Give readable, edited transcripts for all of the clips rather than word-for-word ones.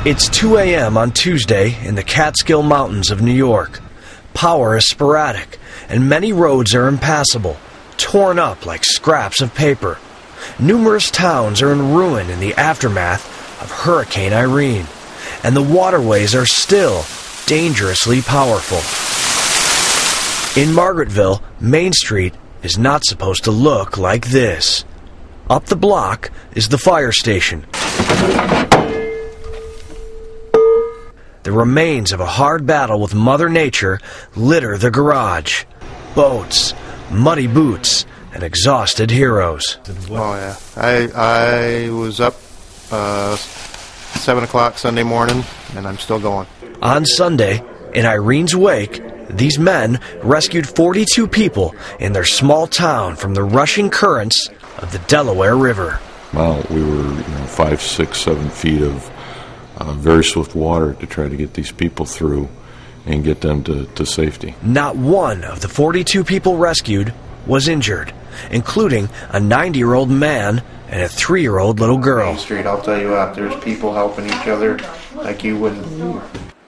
It's 2 a.m. on Tuesday in the Catskill Mountains of New York. Power is sporadic, and many roads are impassable, torn up like scraps of paper. Numerous towns are in ruin in the aftermath of Hurricane Irene, and the waterways are still dangerously powerful. In Margaretville, Main Street is not supposed to look like this. Up the block is the fire station. The remains of a hard battle with Mother Nature litter the garage. Boats, muddy boots, and exhausted heroes. Oh yeah, I was up 7 o'clock Sunday morning, and I'm still going. On Sunday, in Irene's wake, these men rescued 42 people in their small town from the rushing currents of the Delaware River. Well, we were 5, 6, 7 feet of very swift water to try to get these people through and get them to safety. Not one of the 42 people rescued was injured, including a 90-year-old man and a 3-year-old little girl. Main Street, I'll tell you what, there's people helping each other like you wouldn't believe.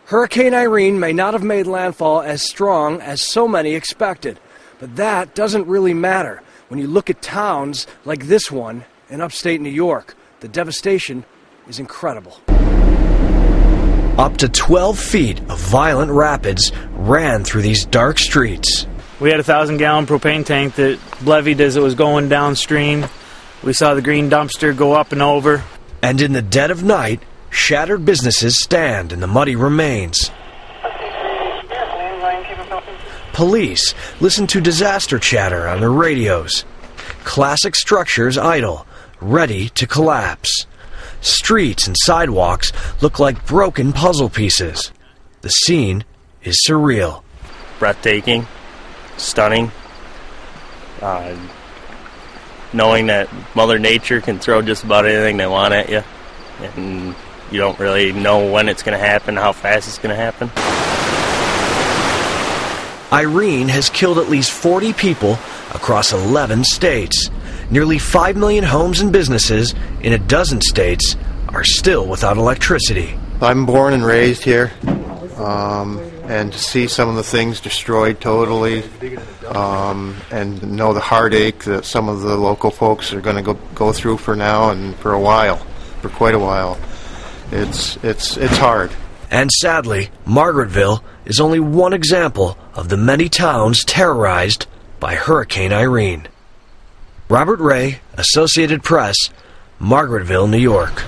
Hurricane Irene may not have made landfall as strong as so many expected, but that doesn't really matter. When you look at towns like this one in upstate New York, the devastation is incredible. Up to 12 feet of violent rapids ran through these dark streets. We had a 1,000-gallon propane tank that levied as it was going downstream. We saw the green dumpster go up and over. And in the dead of night, shattered businesses stand in the muddy remains. Police listen to disaster chatter on their radios. Classic structures idle, ready to collapse. Streets and sidewalks look like broken puzzle pieces. The scene is surreal. Breathtaking, stunning. Knowing that Mother Nature can throw just about anything they want at you, and you don't really know when it's going to happen, how fast it's going to happen. Irene has killed at least 40 people across 11 states. Nearly 5 million homes and businesses in a dozen states are still without electricity. I'm born and raised here, and to see some of the things destroyed totally, and know the heartache that some of the local folks are going to go through for now and for a while, for quite a while. It's hard. And sadly, Margaretville is only one example of the many towns terrorized by Hurricane Irene. Robert Ray, Associated Press, Margaretville, New York.